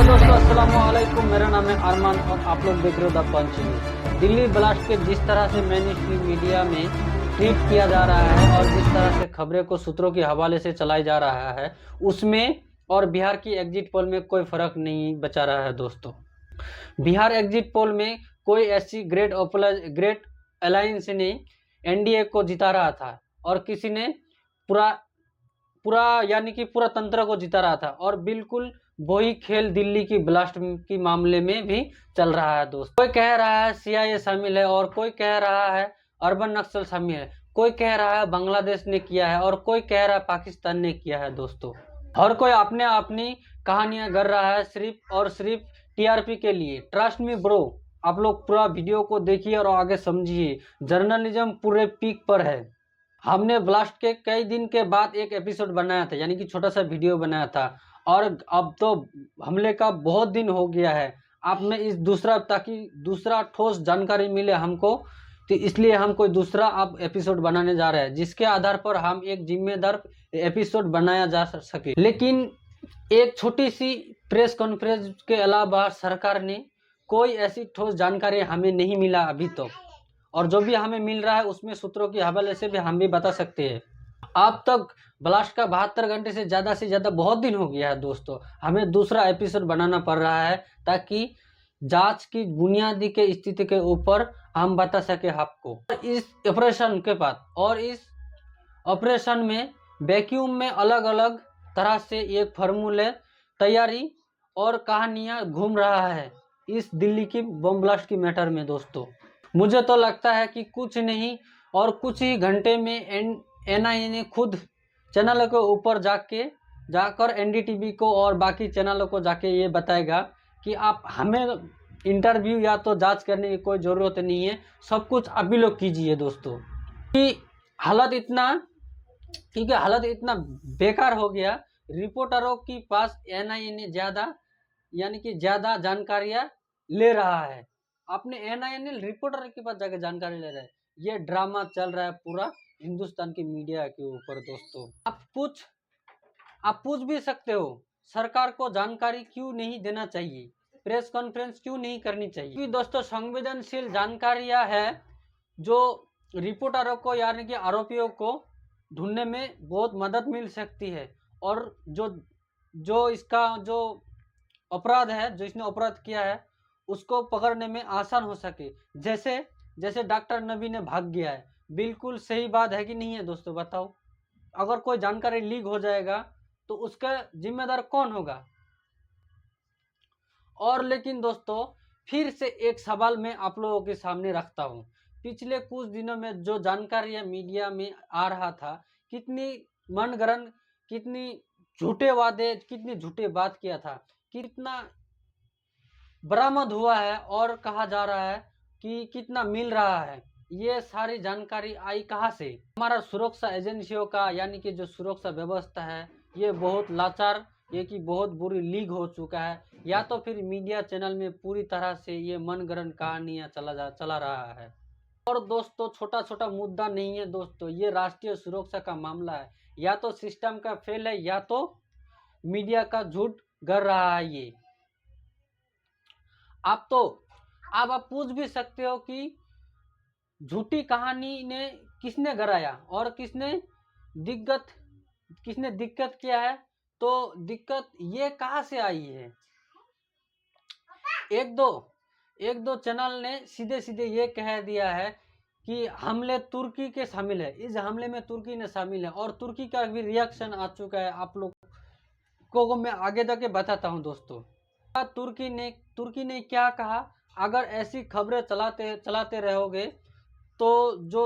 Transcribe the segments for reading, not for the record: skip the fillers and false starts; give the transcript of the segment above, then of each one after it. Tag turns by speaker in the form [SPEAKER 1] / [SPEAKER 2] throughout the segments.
[SPEAKER 1] दोस्तों, अस्सलाम वालेकुम। मेरा नाम है अरमान और आप लोग देख रहे हो the Punch News. Delhi blast के जिस तरह से मेन स्ट्रीम मीडिया में ट्रीट किया जा रहा है और जिस तरह से खबरें को सूत्रों के हवाले से चलाई जा रहा है, उसमें और बिहार की एग्जिट पोल में कोई फर्क नहीं बचा रहा है दोस्तों। बिहार एग्जिट पोल में कोई ऐसी ग्रेट अलायंस ने एनडीए को जिता रहा था और किसी ने पूरा पूरा यानी कि पूरा तंत्र को जिता रहा था, और बिल्कुल वही खेल दिल्ली की ब्लास्ट की मामले में भी चल रहा है दोस्त। कोई कह रहा है सीआईए शामिल है और कोई कह रहा है अर्बन नक्सल शामिल है, कोई कह रहा है बांग्लादेश ने किया है और कोई कह रहा है पाकिस्तान ने किया है दोस्तों। हर कोई अपने अपनी कहानियां गढ़ रहा है सिर्फ और सिर्फ टीआरपी के लिए। ट्रस्ट मी ब्रो, आप लोग पूरा वीडियो को देखिए और आगे समझिए। जर्नलिज्म पूरे पीक पर है। हमने ब्लास्ट के कई दिन के बाद एक एपिसोड बनाया था, यानी कि छोटा सा वीडियो बनाया था, और अब तो हमले का बहुत दिन हो गया है। आप में इस ताकि दूसरा ठोस जानकारी मिले हमको, तो इसलिए हम कोई दूसरा अब एपिसोड बनाने जा रहे हैं, जिसके आधार पर हम एक जिम्मेदार एपिसोड बनाया जा सके। लेकिन एक छोटी सी प्रेस कॉन्फ्रेंस के अलावा सरकार ने कोई ऐसी ठोस जानकारी हमें नहीं मिला अभी तक, और जो भी हमें मिल रहा है उसमें सूत्रों के हवाले से भी हम भी बता सकते हैं। अब तक ब्लास्ट का 72 घंटे से ज़्यादा बहुत दिन हो गया है दोस्तों। हमें दूसरा एपिसोड बनाना पड़ रहा है ताकि जांच की बुनियादी के स्थिति के ऊपर हम बता सके आपको। इस ऑपरेशन के बाद और इस ऑपरेशन में वैक्यूम में अलग अलग तरह से एक फार्मूले तैयारी और कहानियां घूम रहा है इस दिल्ली की बम ब्लास्ट की मैटर में दोस्तों। मुझे तो लगता है कि कुछ नहीं और कुछ ही घंटे में एनआईए ने खुद चैनलों के ऊपर जाकर एनडीटीवी को और बाकी चैनलों को जाके ये बताएगा कि आप हमें इंटरव्यू या तो जांच करने की कोई ज़रूरत नहीं है, सब कुछ अभी लोग कीजिए दोस्तों। कि हालत इतना बेकार हो गया, रिपोर्टरों के पास एनआईए ने ज़्यादा जानकारियाँ ले रहा है। अपने एनआईए ने रिपोर्टर के पास जाकर जानकारी ले रहा है। ये ड्रामा चल रहा है पूरा हिंदुस्तान की मीडिया के ऊपर दोस्तों। आप पूछ भी सकते हो, सरकार को जानकारी क्यों नहीं देना चाहिए, प्रेस कॉन्फ्रेंस क्यों नहीं करनी चाहिए? क्योंकि दोस्तों संवेदनशील जानकारियां है जो रिपोर्टरों को यानी कि आरोपियों को ढूंढने में बहुत मदद मिल सकती है, और जो इसका जो अपराध है, जो इसने अपराध किया है, उसको पकड़ने में आसान हो सके। जैसे डॉक्टर नबी ने भाग गया है। बिल्कुल सही बात है कि नहीं है दोस्तों, बताओ। अगर कोई जानकारी लीक हो जाएगा तो उसका जिम्मेदार कौन होगा? और लेकिन दोस्तों फिर से एक सवाल मैं आप लोगों के सामने रखता हूं। पिछले कुछ दिनों में जो जानकारियां मीडिया में आ रहा था, कितनी मनगढ़ंत, कितनी झूठे वादे, कितनी झूठे बात किया था, कितना बरामद हुआ है और कहा जा रहा है कि कितना मिल रहा है। ये सारी जानकारी आई कहाँ से? हमारा सुरक्षा एजेंसियों का यानी कि जो सुरक्षा व्यवस्था है, ये बहुत लाचार, ये कि बहुत बुरी लीक हो चुका है, या तो फिर मीडिया चैनल में पूरी तरह से ये मनगढ़ंत कहानियां चला रहा है। और दोस्तों छोटा छोटा मुद्दा नहीं है दोस्तों, ये राष्ट्रीय सुरक्षा का मामला है। या तो सिस्टम का फेल है या तो मीडिया का झूठ गढ़ रहा है ये। आप पूछ भी सकते हो कि झूठी कहानी ने किसने गढ़ाया और किसने दिक्कत किया है। तो दिक्कत ये कहाँ से आई है? एक दो चैनल ने सीधे ये कह दिया है कि हमले तुर्की के शामिल है, इस हमले में तुर्की ने शामिल है, और तुर्की का भी रिएक्शन आ चुका है। आप लोग को मैं आगे जाके बताता हूं दोस्तों। तुर्की ने क्या कहा? अगर ऐसी खबरें चलाते रहोगे तो जो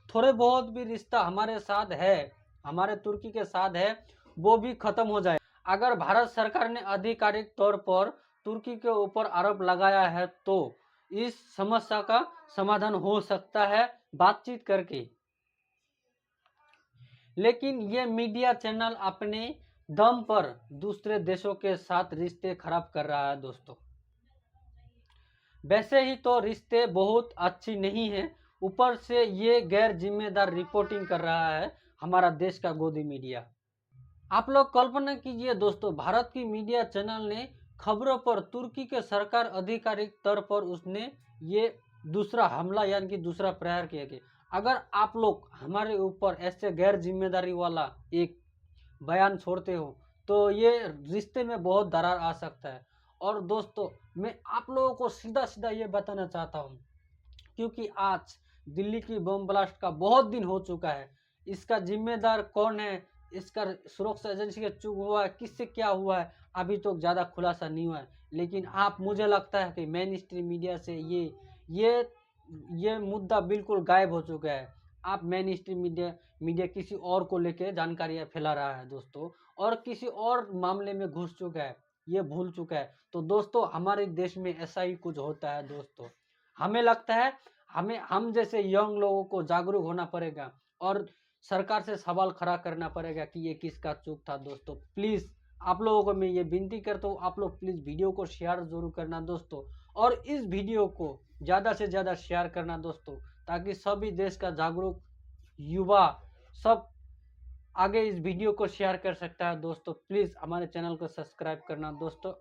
[SPEAKER 1] थोड़े बहुत भी रिश्ता हमारे साथ है, हमारे तुर्की के साथ है, वो भी खत्म हो जाए। अगर भारत सरकार ने आधिकारिक तौर पर तुर्की के ऊपर आरोप लगाया है तो इस समस्या का समाधान हो सकता है बातचीत करके। लेकिन ये मीडिया चैनल अपने दम पर दूसरे देशों के साथ रिश्ते खराब कर रहा है दोस्तों। वैसे ही तो रिश्ते बहुत अच्छी नहीं है, ऊपर से ये गैर जिम्मेदार रिपोर्टिंग कर रहा है हमारा देश का गोदी मीडिया। आप लोग कल्पना कीजिए दोस्तों, भारत की मीडिया चैनल ने खबरों पर तुर्की के सरकार आधिकारिक तौर पर उसने ये दूसरा हमला यानी कि दूसरा प्रहार किया कि अगर आप लोग हमारे ऊपर ऐसे गैर जिम्मेदारी वाला एक बयान छोड़ते हो तो ये रिश्ते में बहुत दरार आ सकता है। और दोस्तों, मैं आप लोगों को सीधा सीधा ये बताना चाहता हूँ, क्योंकि आज दिल्ली की बम ब्लास्ट का बहुत दिन हो चुका है। इसका जिम्मेदार कौन है, इसका सुरक्षा एजेंसी का चूक हुआ है, किससे क्या हुआ है, अभी तो ज़्यादा खुलासा नहीं हुआ है। लेकिन आप मुझे लगता है कि मेन स्ट्रीम मीडिया से ये ये मुद्दा बिल्कुल गायब हो चुका है। आप मेन स्ट्रीम मीडिया किसी और को लेके जानकारियाँ फैला रहा है दोस्तों, और किसी और मामले में घुस चुका है, ये भूल चुका है। तो दोस्तों, हमारे देश में ऐसा ही कुछ होता है दोस्तों। हमें लगता है हम जैसे यंग लोगों को जागरूक होना पड़ेगा और सरकार से सवाल खड़ा करना पड़ेगा कि ये किसका चूक था। दोस्तों प्लीज़, आप लोगों को मैं ये विनती करता हूँ, आप लोग प्लीज़ वीडियो को शेयर ज़रूर करना दोस्तों, और इस वीडियो को ज़्यादा से ज़्यादा शेयर करना दोस्तों, ताकि सभी देश का जागरूक युवा सब आगे इस वीडियो को शेयर कर सकता है। दोस्तों प्लीज़ हमारे चैनल को सब्सक्राइब करना दोस्तों।